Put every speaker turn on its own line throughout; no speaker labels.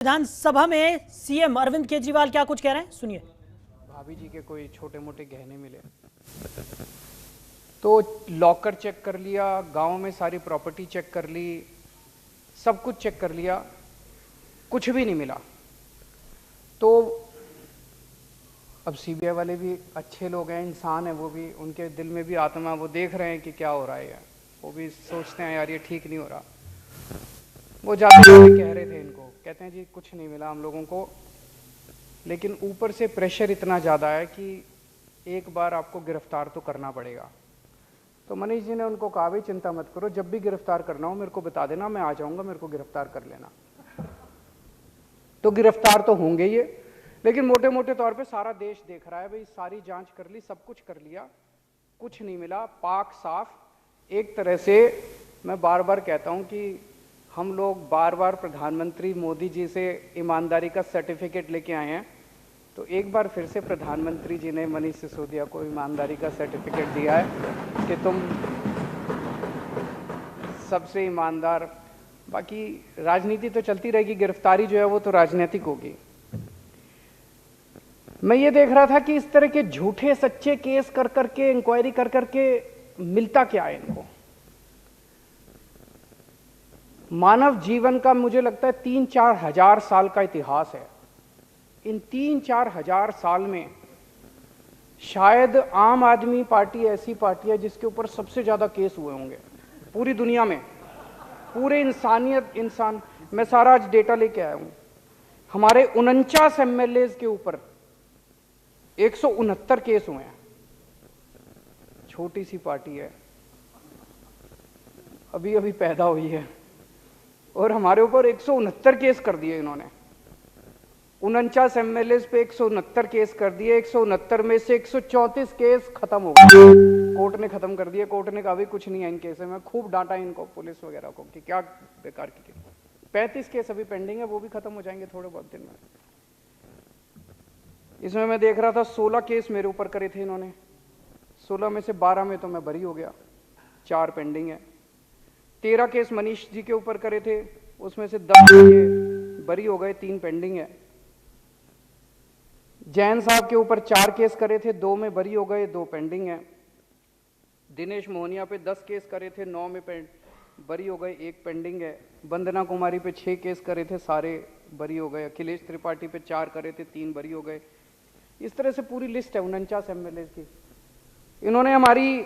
विधानसभा में सीएम अरविंद केजरीवाल क्या कुछ कह रहे हैं, सुनिए।
भाभी जी के कोई छोटे मोटे गहने मिले तो लॉकर चेक कर लिया, गांव में सारी प्रॉपर्टी चेक कर ली, सब कुछ चेक कर लिया, कुछ भी नहीं मिला। तो अब सीबीआई वाले भी अच्छे लोग हैं, इंसान है, वो भी, उनके दिल में भी आत्मा, वो देख रहे हैं कि क्या हो रहा है, वो भी सोचते हैं यार ये ठीक नहीं हो रहा। वो जाते कह रहे थे इनको, कहते हैं जी कुछ नहीं मिला हम लोगों को, लेकिन ऊपर से प्रेशर इतना ज़्यादा है कि एक बार आपको गिरफ्तार तो करना पड़ेगा। तो मनीष जी ने उनको कहा भाई चिंता मत करो, जब भी गिरफ्तार करना हो मेरे को बता देना, मैं आ जाऊंगा, मेरे को गिरफ्तार कर लेना। तो गिरफ्तार तो होंगे ये, लेकिन मोटे मोटे तौर पे सारा देश देख रहा है भाई, सारी जांच कर ली, सब कुछ कर लिया, कुछ नहीं मिला, पाक साफ। एक तरह से मैं बार बार कहता हूं कि हम लोग बार बार प्रधानमंत्री मोदी जी से ईमानदारी का सर्टिफिकेट लेके आए हैं, तो एक बार फिर से प्रधानमंत्री जी ने मनीष सिसोदिया को ईमानदारी का सर्टिफिकेट दिया है कि तुम सबसे ईमानदार। बाकी राजनीति तो चलती रहेगी, गिरफ्तारी जो है वो तो राजनीतिक होगी। मैं ये देख रहा था कि इस तरह के झूठे सच्चे केस कर करके, इंक्वायरी कर करके मिलता क्या है इनको। मानव जीवन का मुझे लगता है 3-4 हजार साल का इतिहास है। इन 3-4 हजार साल में शायद आम आदमी पार्टी ऐसी पार्टी है जिसके ऊपर सबसे ज्यादा केस हुए होंगे पूरी दुनिया में, पूरे इंसान। मैं सारा आज डेटा लेके आया हूं, हमारे 49 एमएलए के ऊपर 169 केस हुए हैं। छोटी सी पार्टी है, अभी अभी पैदा हुई है, और हमारे ऊपर 169 केस कर दिए इन्होंने। 49 एमएलए पे 169 केस कर दिए। 169 में से 134 केस खत्म हो गए, कोर्ट ने खत्म कर दिए। कोर्ट ने कहा भी कुछ नहीं है इन केस में। खूब डांटा इनको, पुलिस वगैरह को, कि क्या बेकार की केस। 35 केस अभी पेंडिंग है, वो भी खत्म हो जाएंगे थोड़े बहुत दिन में। इसमें मैं देख रहा था 16 केस मेरे ऊपर करे थे इन्होंने, 16 में से 12 में तो मैं बरी हो गया, 4 पेंडिंग है। 13 केस मनीष जी के ऊपर करे थे, उसमें से 10 बरी हो गए, 3 पेंडिंग है। जैन साहब के ऊपर 4 केस करे थे, 2 में बरी हो गए, 2 पेंडिंग है। दिनेश मोहनिया पे 10 केस करे थे, 9 में बरी हो गए, 1 पेंडिंग है। वंदना कुमारी पे 6 केस करे थे, सारे बरी हो गए। अखिलेश त्रिपाठी पे 4 करे थे, 3 बरी हो गए। इस तरह से पूरी लिस्ट है 49 एमएलए की। इन्होंने हमारी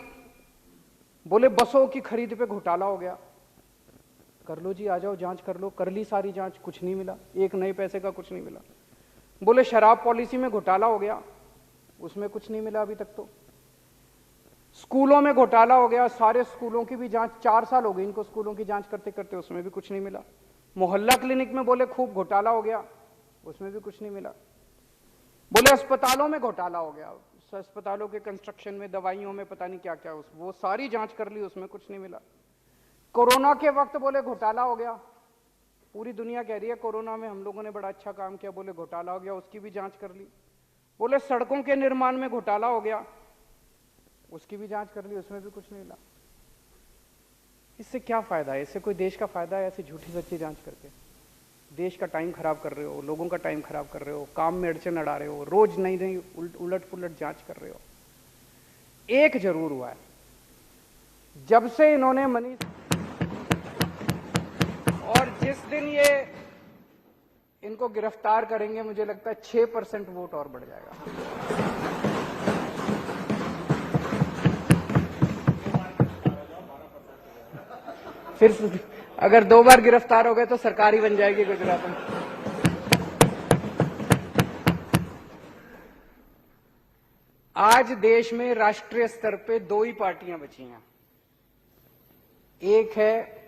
बोले बसों की खरीद पे घोटाला हो गया, कर लो जी, आ जाओ जांच कर लो। कर ली सारी जांच, कुछ नहीं मिला, एक नए पैसे का कुछ नहीं मिला। बोले शराब पॉलिसी में घोटाला हो गया, उसमें कुछ नहीं मिला अभी तक। तो स्कूलों में घोटाला हो गया, सारे स्कूलों की भी जांच, 4 साल हो गए इनको स्कूलों की जांच करते करते, उसमें भी कुछ नहीं मिला। मोहल्ला क्लिनिक में बोले खूब घोटाला हो गया, उसमें भी कुछ नहीं मिला। बोले अस्पतालों में घोटाला हो गया, अस्पतालों के कंस्ट्रक्शन में, दवाइयों में, पता नहीं क्या क्या, वो सारी जांच कर ली, उसमें कुछ नहीं मिला। कोरोना के वक्त बोले घोटाला हो गया, पूरी दुनिया कह रही है कोरोना में हम लोगों ने बड़ा अच्छा काम किया, बोले घोटाला हो गया, उसकी भी जांच कर ली। बोले सड़कों के निर्माण में घोटाला हो गया, उसकी भी जांच कर ली, उसमें भी कुछ नहीं मिला। इससे क्या फायदा है? इससे कोई देश का फायदा है ऐसी झूठी सच्ची जांच करके? देश का टाइम खराब कर रहे हो, लोगों का टाइम खराब कर रहे हो, काम में अड़चन अड़ा रहे हो, रोज नई नई उलट पुलट जांच कर रहे हो। एक जरूर हुआ है, जब से इन्होंने मनीष, और जिस दिन ये इनको गिरफ्तार करेंगे मुझे लगता है 6% वोट और बढ़ जाएगा। फिर अगर 2 बार गिरफ्तार हो गए तो सरकार ही बन जाएगी गुजरात में। आज देश में राष्ट्रीय स्तर पे 2 ही पार्टियां बची हैं, एक है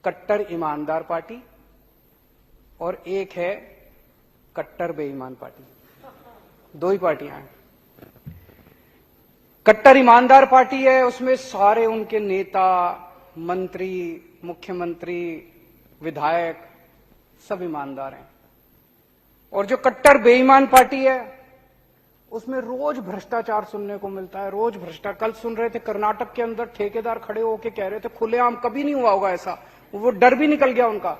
कट्टर ईमानदार पार्टी और एक है कट्टर बेईमान पार्टी। 2 ही पार्टियां हैं। कट्टर ईमानदार पार्टी है, उसमें सारे उनके नेता, मंत्री, मुख्यमंत्री, विधायक सब ईमानदार हैं। और जो कट्टर बेईमान पार्टी है उसमें रोज भ्रष्टाचार सुनने को मिलता है, रोज भ्रष्टाचार। कल सुन रहे थे कर्नाटक के अंदर ठेकेदार खड़े होकर कह रहे थे खुलेआम, कभी नहीं हुआ होगा ऐसा, वो डर भी निकल गया उनका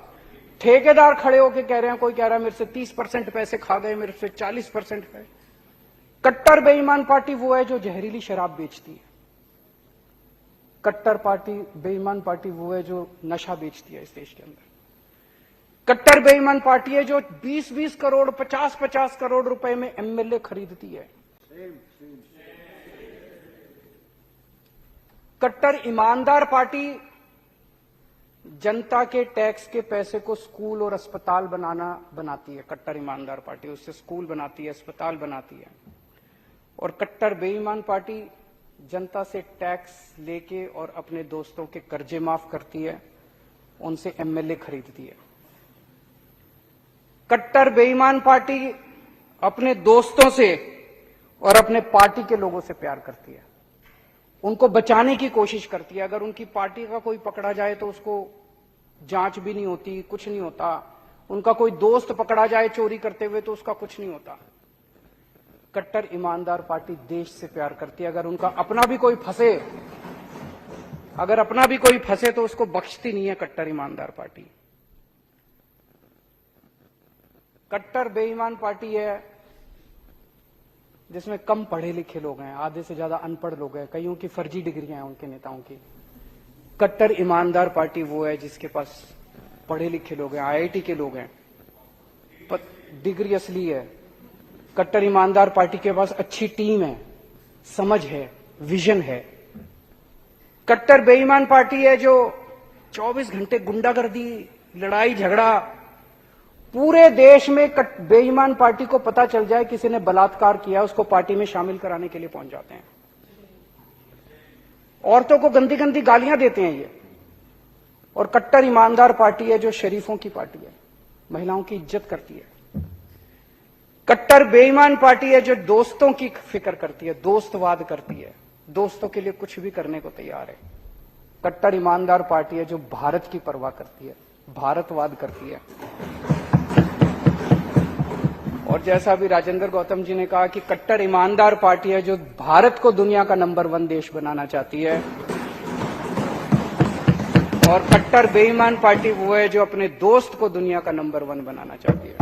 ठेकेदार खड़े होके कह रहे हैं, कोई कह रहा है मेरे से 30% पैसे खा गए, मेरे से 40% गए। कट्टर बेईमान पार्टी वो है जो जहरीली शराब बेचती है। कट्टर पार्टी बेईमान पार्टी वो है जो नशा बेचती है इस देश के अंदर। कट्टर बेईमान पार्टी है जो 20-20 करोड़ 50-50 करोड़ रुपए में एमएलए खरीदती है। कट्टर ईमानदार पार्टी जनता के टैक्स के पैसे को स्कूल और अस्पताल बनाती है। कट्टर ईमानदार पार्टी उससे स्कूल बनाती है, अस्पताल बनाती है। और कट्टर बेईमान पार्टी जनता से टैक्स लेके और अपने दोस्तों के कर्जे माफ करती है, उनसे एमएलए खरीदती है। कट्टर बेईमान पार्टी अपने दोस्तों से और अपने पार्टी के लोगों से प्यार करती है, उनको बचाने की कोशिश करती है। अगर उनकी पार्टी का कोई पकड़ा जाए तो उसको जांच भी नहीं होती, कुछ नहीं होता। उनका कोई दोस्त पकड़ा जाए चोरी करते हुए तो उसका कुछ नहीं होता। कट्टर ईमानदार पार्टी देश से प्यार करती है। अगर उनका अपना भी कोई फंसे तो उसको बख्शती नहीं है कट्टर ईमानदार पार्टी। कट्टर बेईमान पार्टी है जिसमें कम पढ़े लिखे लोग हैं, आधे से ज्यादा अनपढ़ लोग हैं, कईयों की फर्जी डिग्रियां हैं उनके नेताओं की। कट्टर ईमानदार पार्टी वो है जिसके पास पढ़े लिखे लोग हैं, आईआईटी के लोग हैं, डिग्री असली है। कट्टर ईमानदार पार्टी के पास अच्छी टीम है, समझ है, विजन है। कट्टर बेईमान पार्टी है जो 24 घंटे गुंडागर्दी, लड़ाई झगड़ा, पूरे देश में बेईमान पार्टी को पता चल जाए किसी ने बलात्कार किया, उसको पार्टी में शामिल कराने के लिए पहुंच जाते हैं। औरतों को गंदी गंदी गालियां देते हैं ये। और कट्टर ईमानदार पार्टी है जो शरीफों की पार्टी है, महिलाओं की इज्जत करती है। कट्टर बेईमान पार्टी है जो दोस्तों की फिक्र करती है, दोस्तवाद करती है, दोस्तों के लिए कुछ भी करने को तैयार है। कट्टर ईमानदार पार्टी है जो भारत की परवाह करती है, भारतवाद करती है। और जैसा अभी राजेंद्र गौतम जी ने कहा कि कट्टर ईमानदार पार्टी है जो भारत को दुनिया का नंबर 1 देश बनाना चाहती है। और कट्टर बेईमान पार्टी वो है जो अपने दोस्त को दुनिया का नंबर 1 बनाना चाहती है।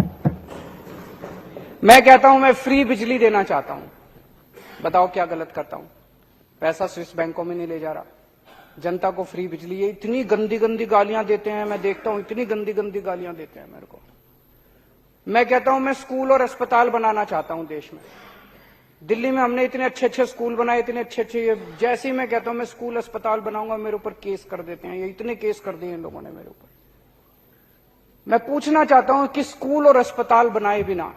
मैं कहता हूं मैं फ्री बिजली देना चाहता हूं, बताओ क्या गलत करता हूं? पैसा स्विस बैंकों में नहीं ले जा रहा, जनता को फ्री बिजली। ये इतनी गंदी गंदी गालियां देते हैं, मैं देखता हूं इतनी गंदी गंदी गालियां देते हैं मेरे को। मैं कहता हूं मैं स्कूल और अस्पताल बनाना चाहता हूं देश में। दिल्ली में हमने इतने अच्छे अच्छे स्कूल बनाए, इतने अच्छे अच्छे, जैसे ही मैं कहता हूं मैं स्कूल अस्पताल बनाऊंगा मेरे ऊपर केस कर देते हैं। ये इतने केस कर दिए इन लोगों ने मेरे ऊपर। मैं पूछना चाहता हूं कि स्कूल और अस्पताल बनाए बिना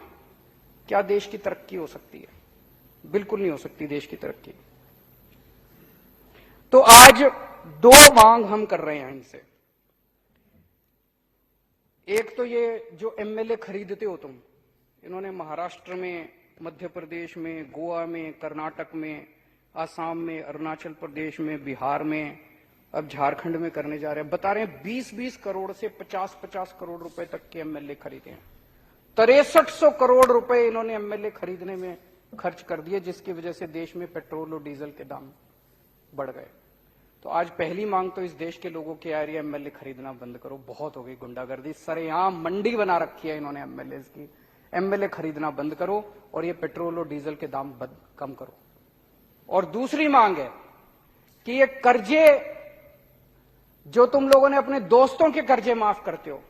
क्या देश की तरक्की हो सकती है? बिल्कुल नहीं हो सकती देश की तरक्की। तो आज 2 मांग हम कर रहे हैं इनसे। एक तो ये जो एमएलए खरीदते हो तुम, इन्होंने महाराष्ट्र में, मध्य प्रदेश में, गोवा में, कर्नाटक में, आसाम में, अरुणाचल प्रदेश में, बिहार में, अब झारखंड में करने जा रहे हैं। बता रहे हैं 20-20 करोड़ से 50-50 करोड़ रुपए तक के एमएलए खरीदे हैं। 6300 करोड़ रुपए इन्होंने एमएलए खरीदने में खर्च कर दिए, जिसकी वजह से देश में पेट्रोल और डीजल के दाम बढ़ गए। तो आज पहली मांग तो इस देश के लोगों की आ रही है, एमएलए खरीदना बंद करो, बहुत हो गई गुंडागर्दी, सरेआम मंडी बना रखी है इन्होंने एमएलए की। एमएलए खरीदना बंद करो और ये पेट्रोल और डीजल के दाम कम करो। और दूसरी मांग है कि ये कर्जे जो तुम लोगों ने अपने दोस्तों के कर्जे माफ करते हो,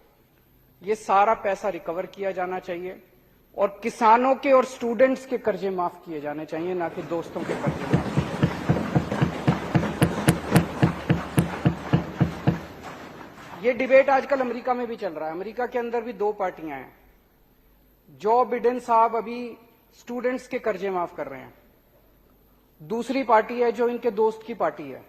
ये सारा पैसा रिकवर किया जाना चाहिए और किसानों के और स्टूडेंट्स के कर्जे माफ किए जाने चाहिए, ना कि दोस्तों के कर्जे माफ। ये डिबेट आजकल अमेरिका में भी चल रहा है। अमेरिका के अंदर भी 2 पार्टियां हैं। जो बिडेन साहब अभी स्टूडेंट्स के कर्जे माफ कर रहे हैं, दूसरी पार्टी है जो इनके दोस्त की पार्टी है,